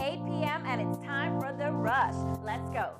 8 p.m. and it's time for The Rush. Let's go.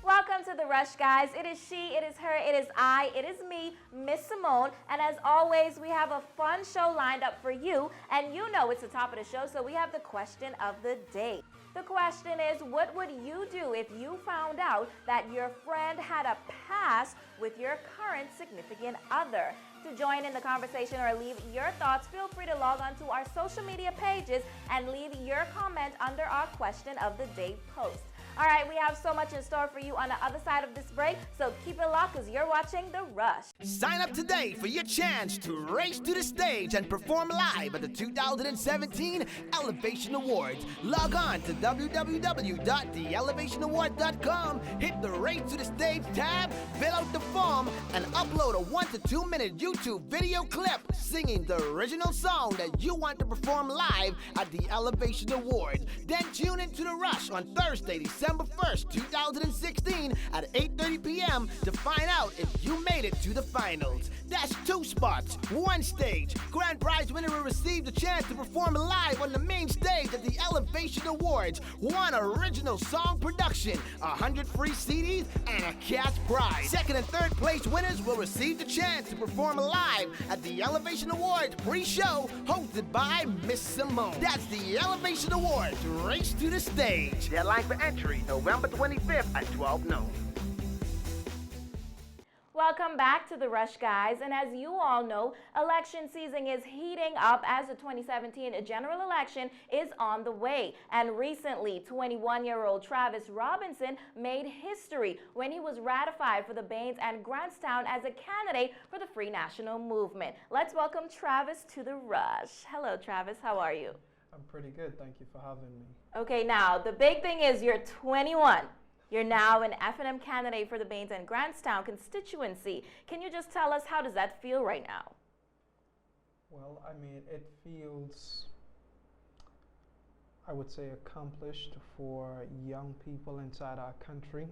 Welcome to The Rush, guys. It is she, it is her, it is I, it is me, Miss Simone. And as always, we have a fun show lined up for you. And you know it's the top of the show, so we have the question of the day. The question is, what would you do if you found out that your friend had a past with your current significant other? To join in the conversation or leave your thoughts, feel free to log on to our social media pages and leave your comment under our question of the day post. All right, we have so much in store for you on the other side of this break, so keep it locked because you're watching The Rush. Sign up today for your chance to race to the stage and perform live at the 2017 Elevation Awards. Log on to www.theelevationaward.com, hit the Race to the Stage tab, fill out the form, and upload a 1 to 2 minute YouTube video clip singing the original song that you want to perform live at the Elevation Awards. Then tune into The Rush on Thursday, December 1st, 2016 at 8:30 p.m. to find out if you made it to the finals. That's 2 spots, 1 stage. Grand prize winner will receive the chance to perform live on the main stage at the Elevation Awards. 1 original song production, 100 free CDs, and a cash prize. 2nd and 3rd place winners will receive the chance to perform live at the Elevation Awards pre-show hosted by Miss Simone. That's the Elevation Awards Race to the Stage. Deadline for entry, November 25th at 12 noon. Welcome back to The Rush, guys. And as you all know, election season is heating up as the 2017 general election is on the way. And recently, 21-year-old Travis Robinson made history when he was ratified for the Baines and Grantstown as a candidate for the Free National Movement. Let's welcome Travis to The Rush. Hello, Travis. How are you? I'm pretty good. Thank you for having me. Okay, now, the big thing is you're 21. You're now an F&M candidate for the Baines and Grantstown constituency. Can you just tell us, how does that feel right now? Well, I mean, it feels, I would say, accomplished for young people inside our country.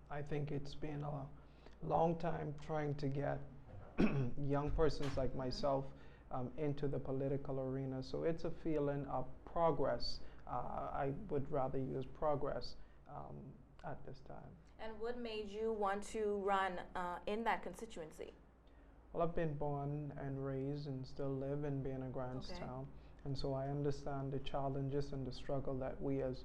I think it's been a long time trying to get young persons like myself into the political arena. So it's a feeling of progress. I would rather use progress at this time. And what made you want to run in that constituency? Well, I've been born and raised and still live in being a Grantstown. Okay. And so I understand the challenges and the struggle that we as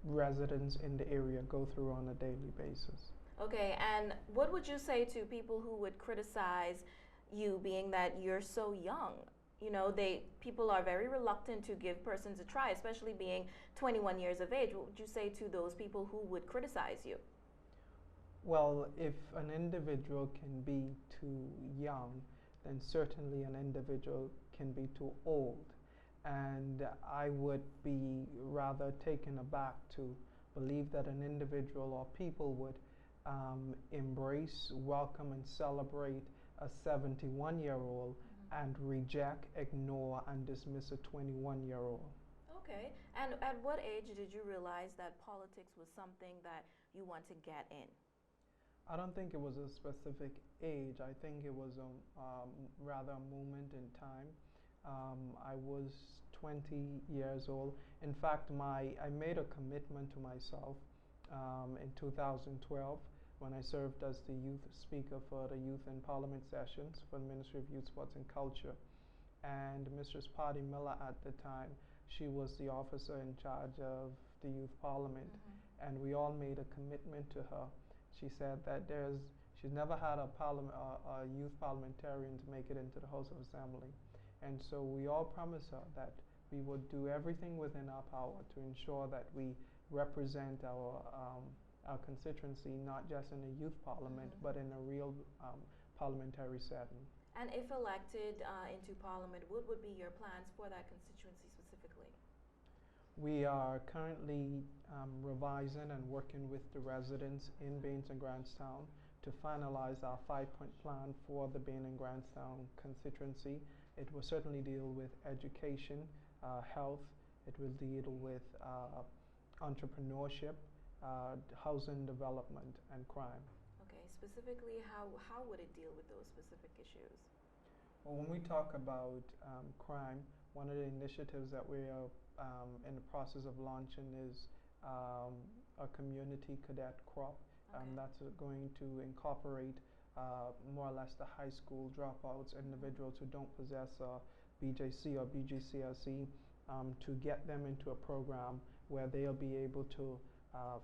residents in the area go through on a daily basis. Okay, and what would you say to people who would criticize you being that you're so young? You know, people are very reluctant to give persons a try, especially being 21 years of age. What would you say to those people who would criticize you? Well, if an individual can be too young, then certainly an individual can be too old. And I would be rather taken aback to believe that an individual or people would embrace, welcome, and celebrate a 71-year-old and reject, ignore, and dismiss a 21-year-old. Okay. And at what age did you realize that politics was something that you want to get in? I don't think it was a specific age. I think it was rather a moment in time. I was 20 years old. In fact, I made a commitment to myself in 2012 when I served as the youth speaker for the Youth in Parliament sessions for the Ministry of Youth, Sports and Culture. And Mistress Patty Miller at the time, she was the officer in charge of the Youth Parliament. And we all made a commitment to her. She said that she's never had a youth parliamentarian to make it into the House of Assembly. And so we all promised her that we would do everything within our power to ensure that we represent our constituency, not just in a youth parliament, but in a real parliamentary setting. And if elected into parliament, what would be your plans for that constituency specifically? We are currently revising and working with the residents in Baines and Grantstown to finalize our 5-point plan for the Baines and Grantstown constituency. It will certainly deal with education, health. It will deal with entrepreneurship. housing development and crime. Okay, specifically, how would it deal with those specific issues? Well, when we talk about crime, one of the initiatives that we are in the process of launching is a community cadet crop. That's going to incorporate more or less the high school dropouts, individuals who don't possess a BJC or BGCSE, to get them into a program where they'll be able to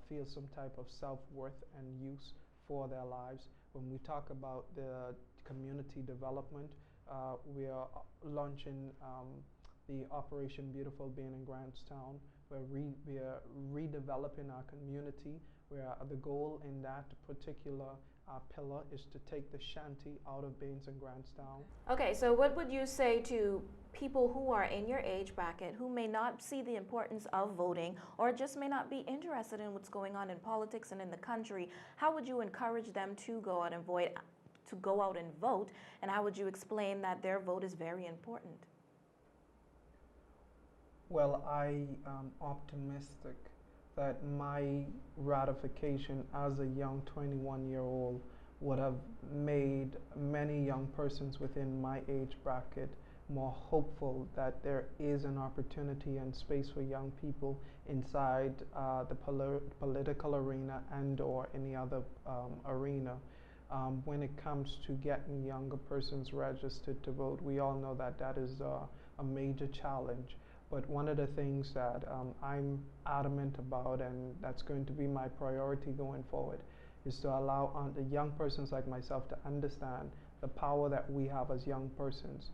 feel some type of self-worth and use for their lives. When we talk about the community development, we are launching the Operation Beautiful Being in Grantstown, where we are redeveloping our community, where the goal in that particular pillar is to take the shanty out of Baines and Grantstown. Okay, so what would you say to people who are in your age bracket who may not see the importance of voting or just may not be interested in what's going on in politics and in the country? How would you encourage them to go out and vote, and how would you explain that their vote is very important? Well, I am optimistic that my ratification as a young 21-year-old would have made many young persons within my age bracket more hopeful that there is an opportunity and space for young people inside the political arena and/or any other arena. When it comes to getting younger persons registered to vote, we all know that that is a major challenge. But one of the things that I'm adamant about, and that's going to be my priority going forward, is to allow the young persons like myself to understand the power that we have as young persons.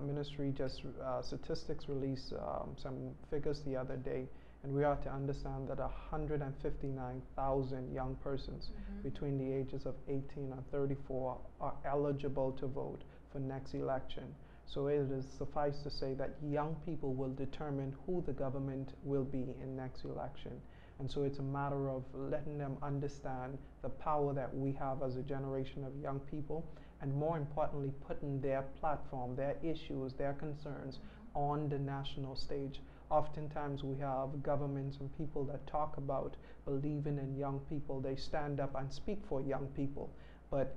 Ministry just statistics released some figures the other day, and we are to understand that 159,000 young persons between the ages of 18 and 34 are eligible to vote for next election. So it is suffice to say that young people will determine who the government will be in next election. And so it's a matter of letting them understand the power that we have as a generation of young people, and more importantly, putting their platform, their issues, their concerns on the national stage. Oftentimes we have governments and people that talk about believing in young people. They stand up and speak for young people. But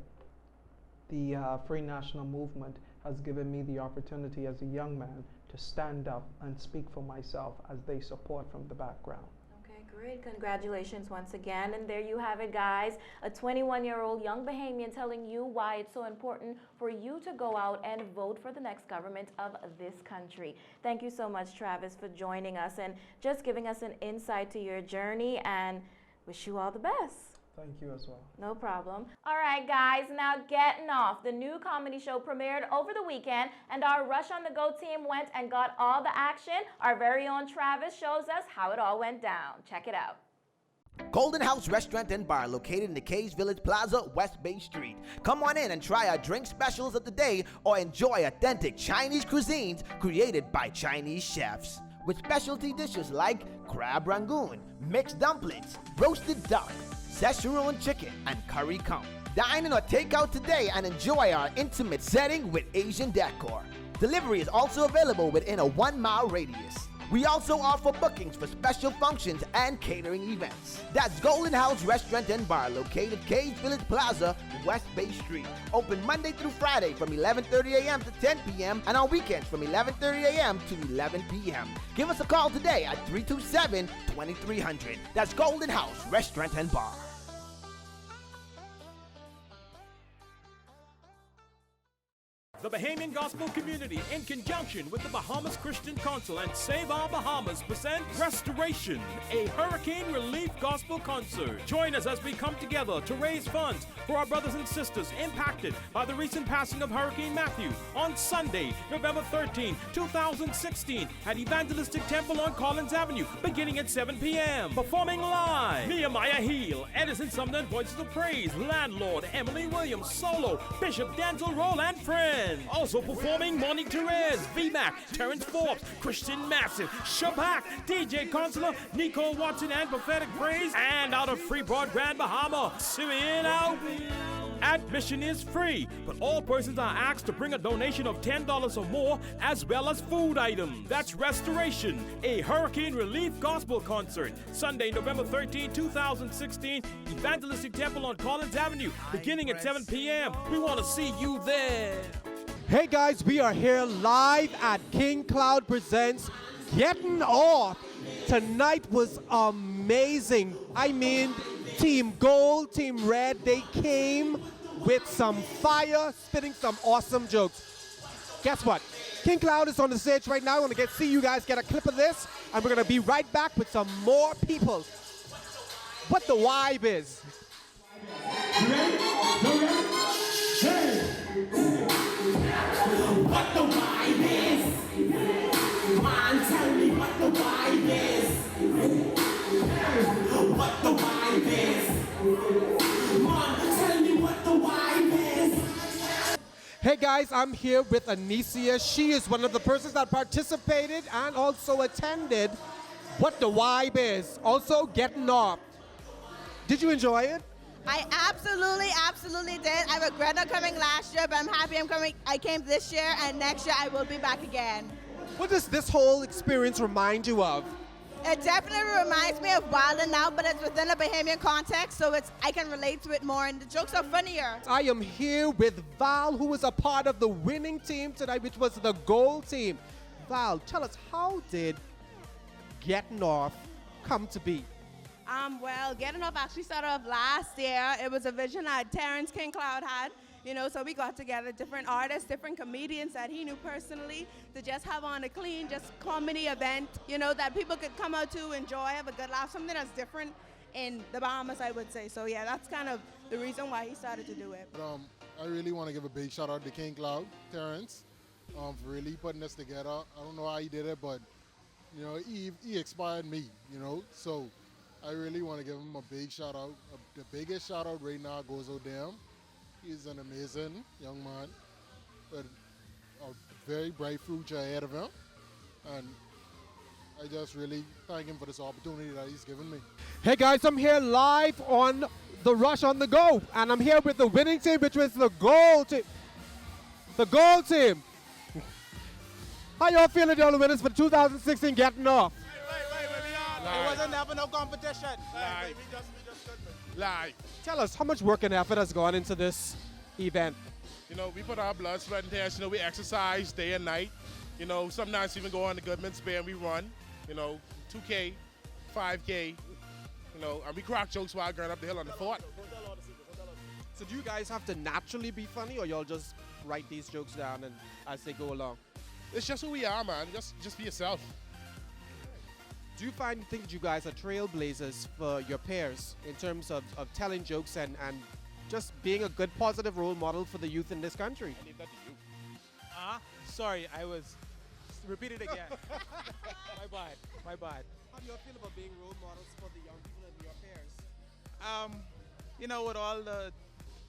the Free National Movement has given me the opportunity as a young man to stand up and speak for myself as they support from the background. Okay, great. Congratulations once again. And there you have it, guys. A 21-year-old young Bahamian telling you why it's so important for you to go out and vote for the next government of this country. Thank you so much, Travis, for joining us and just giving us an insight to your journey, and wish you all the best. Thank you as well. No problem. All right, guys, now getting off. The new comedy show premiered over the weekend, and our Rush on the Go team went and got all the action. Our very own Travis shows us how it all went down. Check it out. Golden House Restaurant and Bar, located in the Cage Village Plaza, West Bay Street. Come on in and try our drink specials of the day or enjoy authentic Chinese cuisines created by Chinese chefs, with specialty dishes like crab rangoon, mixed dumplings, roasted duck, S001 chicken, and curry kung. Dine in or take out today and enjoy our intimate setting with Asian decor. Delivery is also available within a 1-mile radius. We also offer bookings for special functions and catering events. That's Golden House Restaurant and Bar, located Cage Village Plaza, West Bay Street. Open Monday through Friday from 11:30 a.m. to 10 p.m. and on weekends from 11:30 a.m. to 11 p.m. Give us a call today at 327-2300. That's Golden House Restaurant and Bar. The Bahamian Gospel Community, in conjunction with the Bahamas Christian Council and Save Our Bahamas, present Restoration, a hurricane relief gospel concert. Join us as we come together to raise funds for our brothers and sisters impacted by the recent passing of Hurricane Matthew on Sunday, November 13, 2016, at Evangelistic Temple on Collins Avenue, beginning at 7 p.m. Performing live, Nehemiah Heel, Edison Sumner, Voices of Praise, Landlord, Emily Williams, Solo, Bishop Denzel Roll, and friends. Also performing Monique Therese, VMAC, Terrence Forbes, Christian Massive, Shabak, DJ Consular, Nico Watson, and Prophetic Praise, and out of Freeport, Grand Bahama, Simeon out. Admission is free, but all persons are asked to bring a donation of $10 or more, as well as food items. That's Restoration, a hurricane relief gospel concert, Sunday, November 13, 2016, Evangelistic Temple on Collins Avenue, beginning at 7 p.m. We want to see you there. Hey guys, we are here live at King Cloud Presents Getting Off. Tonight was amazing. I mean, Team Gold, Team Red, they came with some fire, spitting some awesome jokes. Guess what? King Cloud is on the stage right now. I want to see you guys get a clip of this, and we're going to be right back with some more people. What the vibe is. What the vibe is? Man, tell me what the vibe is. What the vibe is? Man, tell me what the vibe is. Hey guys, I'm here with Anicia. She is one of the persons that participated and also attended What the Vibe Is. Also Getting Off. Did you enjoy it? I absolutely did. I regret not coming last year, but I'm happy I came this year, and next year I will be back again. What does this whole experience remind you of? It definitely reminds me of Wild 'N Out, but it's within a Bahamian context, so I can relate to it more, and the jokes are funnier. I am here with Val, who was a part of the winning team tonight, which was the gold team. Val, tell us, how did Getting Off come to be? Well, Getting Off actually started off last year. It was a vision that Terrence King Cloud had, so we got together different artists, different comedians that he knew personally to just have on a clean, just comedy event, that people could come out to enjoy, have a good laugh, something that's different in the Bahamas, I would say. So yeah, that's kind of the reason why he started to do it. I really want to give a big shout out to King Cloud, Terrence, for really putting this together. I don't know how he did it, but he inspired me, so I really want to give him a big shout out. The biggest shout out right now goes to him. He's an amazing young man with a very bright future ahead of him. And I just really thank him for this opportunity that he's given me. Hey guys, I'm here live on The Rush on the Go, and I'm here with the winning team, which was the gold team. The gold team. How y'all feeling, y'all the winners for 2016 Getting Off? It wasn't never no competition. Live. Tell us, how much work and effort has gone into this event? We put our blood, sweat, and tears. We exercise day and night. Sometimes even go on the Goodman's Bay and we run. 2K, 5K. And we crack jokes while going up the hill on the fort. So do you guys have to naturally be funny, or y'all just write these jokes down and as they go along? It's just who we are, man. Just be yourself. Do you think you guys are trailblazers for your peers in terms of telling jokes and just being a good positive role model for the youth in this country? I leave that to you. Sorry, repeat it again. My bad. How do you feel about being role models for the young people and your peers? With all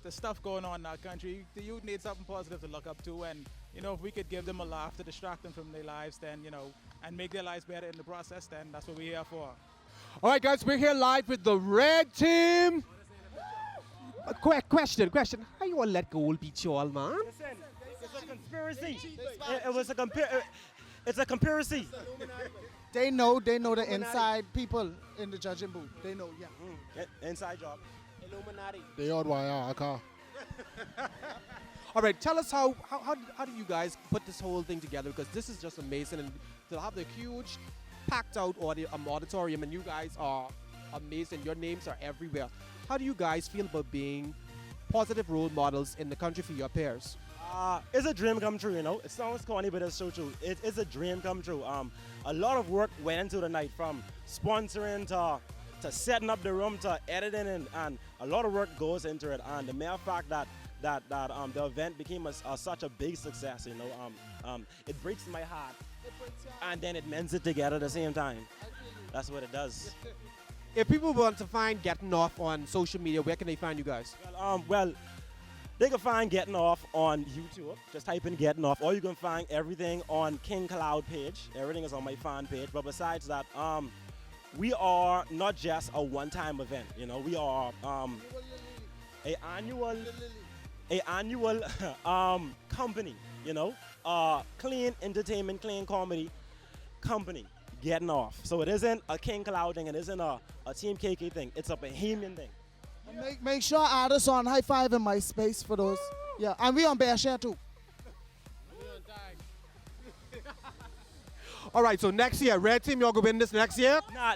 the stuff going on in our country, the youth need something positive to look up to, and if we could give them a laugh to distract them from their lives, then and make their lives better in the process, then that's what we're here for. All right, guys, we're here live with the red team. Question. How you all let gold beat you all, man? Listen, it's a conspiracy. It's a conspiracy. They know the inside people in the judging booth. They know, yeah. Inside job. Illuminati. They all wire car. All right, tell us how do you guys put this whole thing together? Because this is just amazing, and to have the huge, packed out auditorium, and you guys are amazing. Your names are everywhere. How do you guys feel about being positive role models in the country for your peers? It's a dream come true, It sounds corny, but it's so true. It's a dream come true. A lot of work went into the night, from sponsoring to setting up the room to editing, and a lot of work goes into it. And the mere fact that the event became such a big success, it breaks my heart, and then it mends it together at the same time. That's what it does. If people want to find Getting Off on social media, where can they find you guys? Well, they can find Getting Off on YouTube. Just type in Getting Off, or you can find everything on King Cloud page. Everything is on my fan page. But besides that, we are not just a one-time event. We are a annual company, you know, clean entertainment, clean comedy company getting off. So it isn't a King Cloud thing, it isn't a Team KK thing, it's a Bahamian thing. And make sure add us on High Five and MySpace for those. Yeah, and we on Bear Share too. All right, so next year, red team, y'all go win this next year? Nah,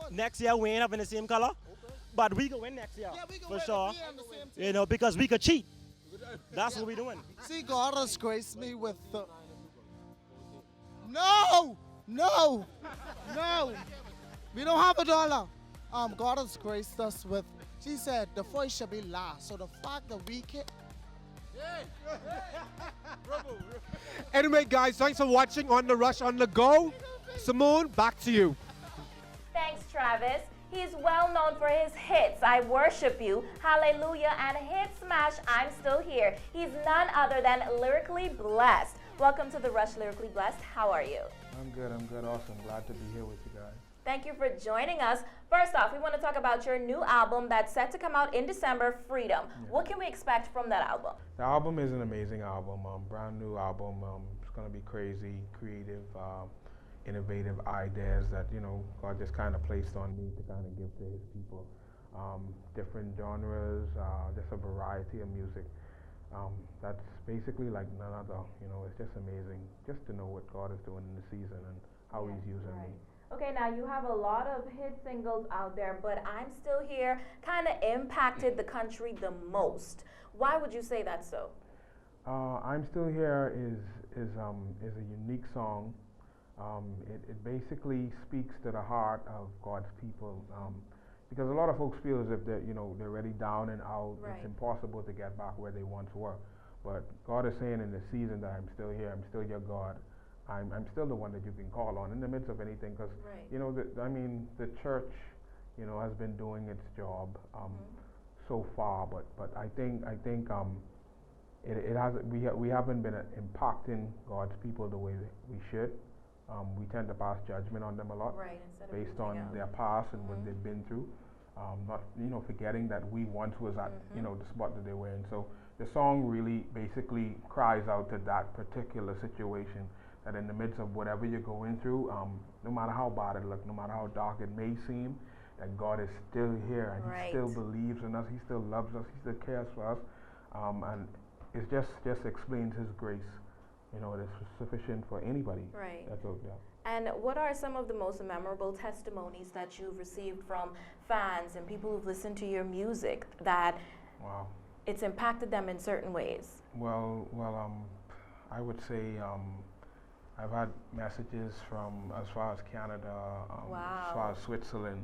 next year we ain't having the same color, but we go win next year for sure. You know, because we could cheat. That's what we doing. See, God has graced me with the... No! No! No! We don't have $1. God has graced us with... She said the voice should be last. So the fact that we can... Anyway, guys, thanks for watching On The Rush On The Go. Simone, back to you. Thanks, Travis. He's well known for his hits, I Worship You, Hallelujah, and hit smash, I'm Still Here. He's none other than Lyrically Blessed. Welcome to the Rush Lyrically Blessed. How are you? I'm good, awesome. Glad to be here with you guys. Thank you for joining us. First off, we want to talk about your new album that's set to come out in December, Freedom. Yeah. What can we expect from that album? The album is an amazing album, brand new album. It's going to be crazy, creative, innovative ideas that, you know, God just kind of placed on me to kind of give to his people. Different genres, just a variety of music. That's basically like none other, you know, it's just amazing just to know what God is doing in the season and how he's using me. Okay, now you have a lot of hit singles out there, but I'm Still Here kind of impacted the country the most. Why would you say that's so? I'm Still Here is a unique song. It basically speaks to the heart of God's people. Because a lot of folks feel as if they're already down and out. Right. It's impossible to get back where they once were. But God is saying in the season that I'm still here, I'm still your God. I'm still the one that you can call on in the midst of anything, because you know, the church, you know, has been doing its job so far, but I think it hasn't. We haven't been impacting God's people the way we should. We tend to pass judgment on them a lot, based on their past and what they've been through. Not, you know, forgetting that we once was at you know, the spot that they were in. So the song really basically cries out to that particular situation. That in the midst of whatever you're going through, no matter how bad it looks, no matter how dark it may seem, that God is still here and he still believes in us, he still loves us, he still cares for us, and it just explains his grace. You know, it is sufficient for anybody. Right. That's all. Yeah. And what are some of the most memorable testimonies that you've received from fans and people who've listened to your music that it's impacted them in certain ways? Well, I would say. I've had messages from as far as Canada, as far as Switzerland,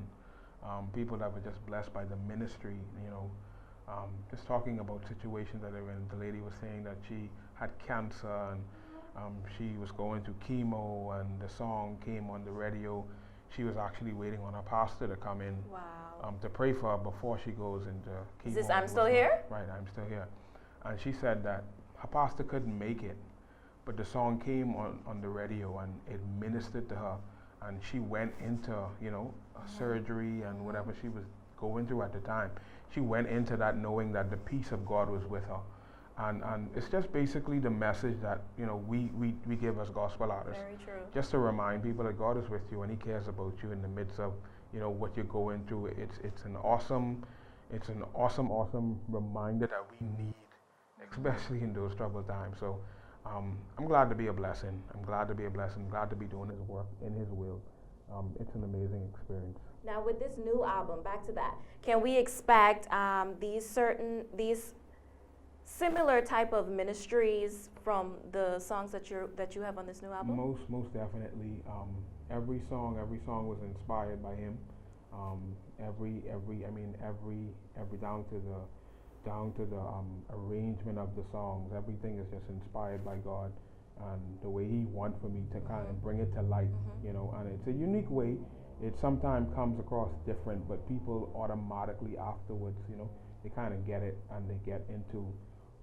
people that were just blessed by the ministry, you know, just talking about situations that they're in. The lady was saying that she had cancer and she was going through chemo, and the song came on the radio. She was actually waiting on her pastor to come in to pray for her before she goes into chemo. Is this I'm Still Here? Right, I'm Still Here. And she said that her pastor couldn't make it, but the song came on the radio and it ministered to her, and she went into, you know, a surgery and whatever she was going through at the time. She went into that knowing that the peace of God was with her. And it's just basically the message that, you know, we give as gospel artists. Very true. Just to remind people that God is with you and he cares about you in the midst of, you know, what you're going through. It's an awesome reminder that we need, especially in those troubled times. So I'm glad to be a blessing. I'm glad to be a blessing. Glad to be doing his work in his will. It's an amazing experience. Now with this new album, back to that, can we expect these similar type of ministries from the songs that you have on this new album? Most definitely. Every song was inspired by him. Every down to the arrangement of the songs. Everything is just inspired by God and the way he wants for me to kind of bring it to light, you know, and it's a unique way. It sometimes comes across different, but people automatically afterwards, you know, they kind of get it and they get into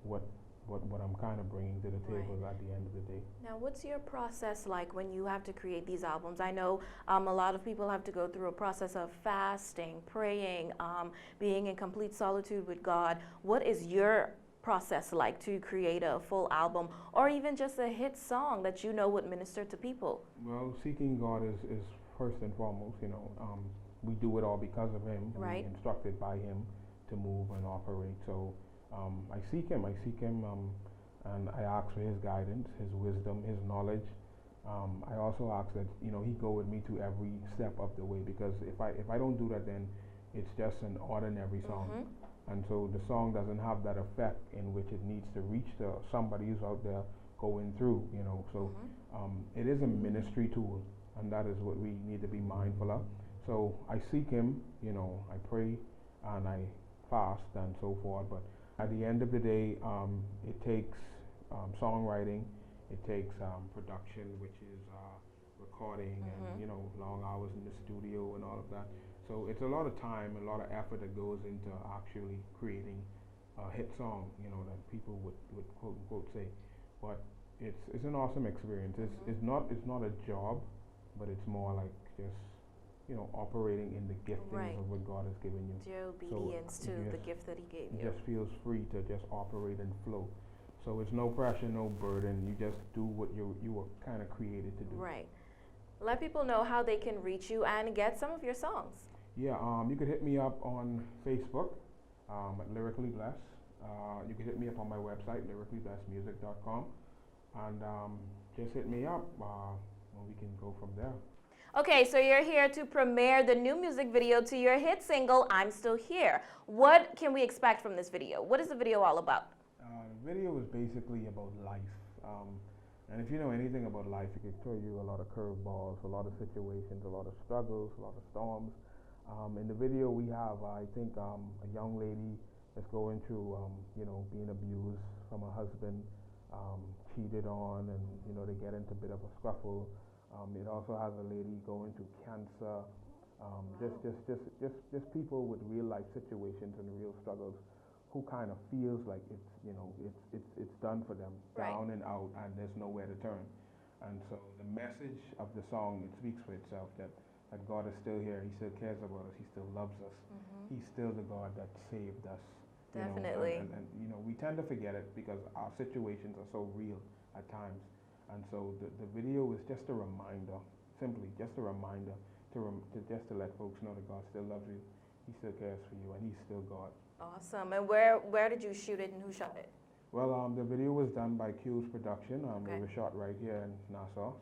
what what I'm kind of bringing to the table at the end of the day. Now, what's your process like when you have to create these albums? I know a lot of people have to go through a process of fasting, praying, being in complete solitude with God. What is your process like to create a full album or even just a hit song that you know would minister to people? Well, seeking God is first and foremost, you know. We do it all because of Him. Right. We're instructed by Him to move and operate. So I seek Him, and I ask for His guidance, His wisdom, His knowledge. I also ask that, you know, He go with me to every step of the way, because if I don't do that, then it's just an ordinary song. And so the song doesn't have that effect in which it needs to reach to somebody who's out there going through, you know. So it is a ministry tool, and that is what we need to be mindful of. So I seek Him, you know, I pray and I fast and so forth, but at the end of the day, it takes songwriting, it takes production, which is recording and, you know, long hours in the studio and all of that. So it's a lot of time, a lot of effort that goes into actually creating a hit song, you know, that people would quote unquote say. But it's an awesome experience. It's not a job, but it's more like just, you know, operating in the giftings of what God has given you. Your obedience to the gift that He gave you. It just feels free to just operate and flow. So it's no pressure, no burden. You just do what you were kind of created to do. Right. Let people know how they can reach you and get some of your songs. Yeah, you could hit me up on Facebook at Lyrically Blessed. You can hit me up on my website, lyricallyblessedmusic.com, and just hit me up and we can go from there. Okay, so you're here to premiere the new music video to your hit single, I'm Still Here. What can we expect from this video? What is the video all about? The video is basically about life. And if you know anything about life, it can throw you a lot of curveballs, a lot of situations, a lot of struggles, a lot of storms. In the video, we have, I think, a young lady that's going through, you know, being abused from her husband, cheated on, and, you know, they get into a bit of a scuffle. It also has a lady going through cancer. Just people with real life situations and real struggles who kind of feels like it's, you know, it's done for them, down and out, and there's nowhere to turn. And so the message of the song, it speaks for itself, that God is still here, He still cares about us, He still loves us. He's still the God that saved us. Definitely. And you know, we tend to forget it because our situations are so real at times. And so the video is just a reminder, simply just a reminder to let folks know that God still loves you, He still cares for you, and He's still God. Awesome. And where did you shoot it and who shot it? Well, the video was done by Q's Production. It was shot right here in Nassau.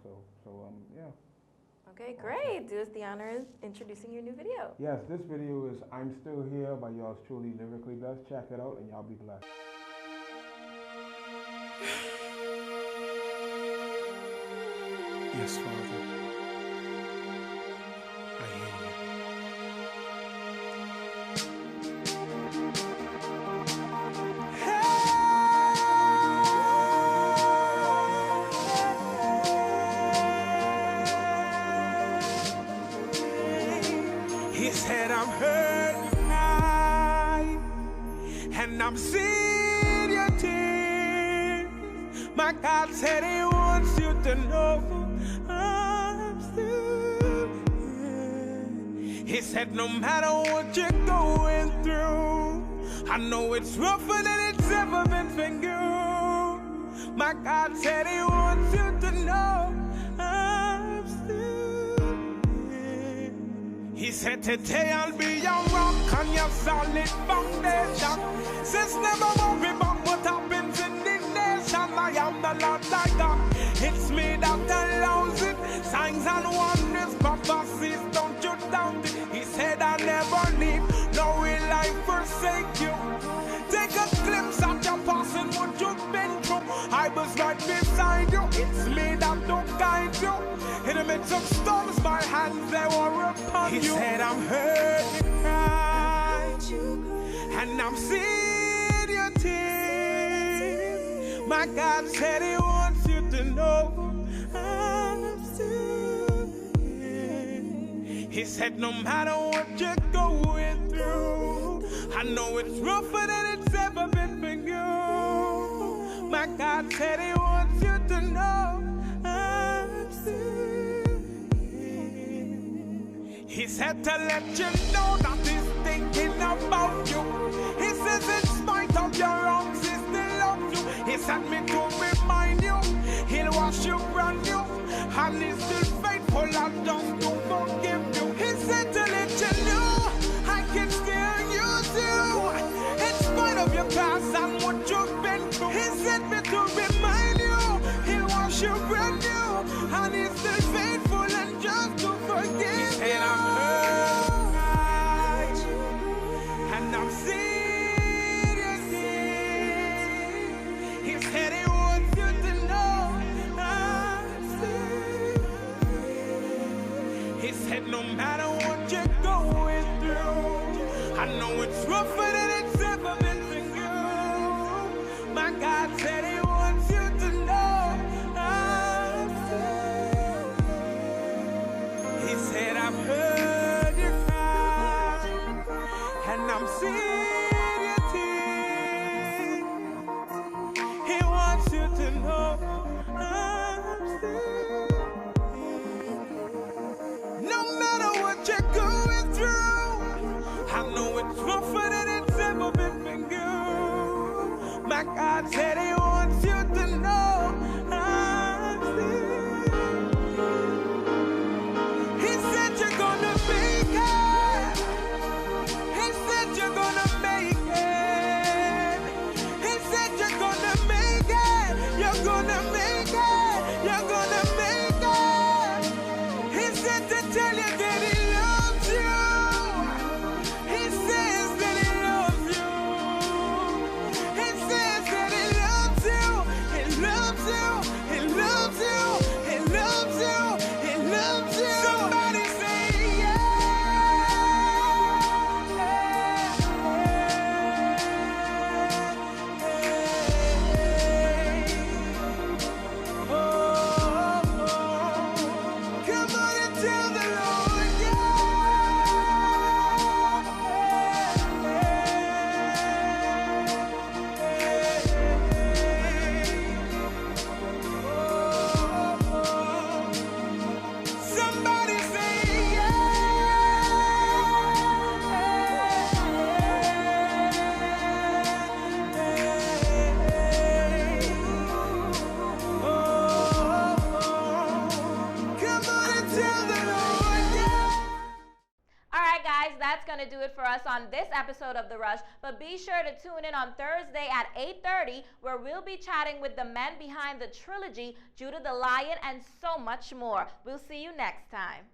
Yeah. Okay, great. Do us the honor of introducing your new video. Yes, this video is I'm Still Here by yours truly, Lyrically Blessed. Check it out and y'all be blessed. Yes, Father. I hear you. He said I'm hurt tonight, and I'm seeing your tears. My God said He wants you to know I'm still here. He said no matter what you're going through, I know it's rougher than it's ever been for you. My God said He wants you to know I'm still here. He said today I'll be your rock and your solid foundation. Since never worry about what happens in this nation. I am the Lord thy God. It's me that allows it. Signs and wonders, prophecies, don't you doubt it. He said I never leave, nor will I forsake you. Take a glimpse at your past and what you've been through. I was right beside you. It's me that don't guide you. In the midst of storms, my hands they were upon you. He said I'm hurting right, and I'm seeing your tears. My God said He wants you to know I'm still here. He said no matter what you're going through, I know it's rougher than it's ever been for you. God said he wants you to know I'm still here. He said to let you know that he's thinking about you. He says in spite of your wrongs, he still loves you. He sent me to remind you, he'll wash you brand new. And he's still faithful and just to forgive you. He said to let you know I can still use you in spite of your past and what you've been through. He sent me to remind you, he'll wash you brand new. And he's still faithful and just to forgive you. He said I'm hurt and I'm serious. He said he wants you to know I'm still. He said no matter what you're going through, I know it's rougher than it's ever been for you. My God said he wants you to know I'm still. He said I've heard your cry and I'm seeing your tears. He wants you to know I'm still. No matter what you're going through, I know it's rougher than it's ever been for you. My God said he wants you to know I'm still. He said you're gonna make it. He said you're gonna make it. He said you're gonna make it. You're gonna make it. You're gonna make it. He said to tell you that he loves you. He says that he loves you. He says that he loves you. He loves you. He loves you. He loves you. He loves you. Somebody say come on and tell the Lord, somebody say come on and tell the Lord, All right, guys, that's going to do it for us on this episode of The Rush. But be sure to tune in on Thursday at 8:30, where we'll be chatting with the men behind the trilogy, Judah the Lion, and so much more. We'll see you next time.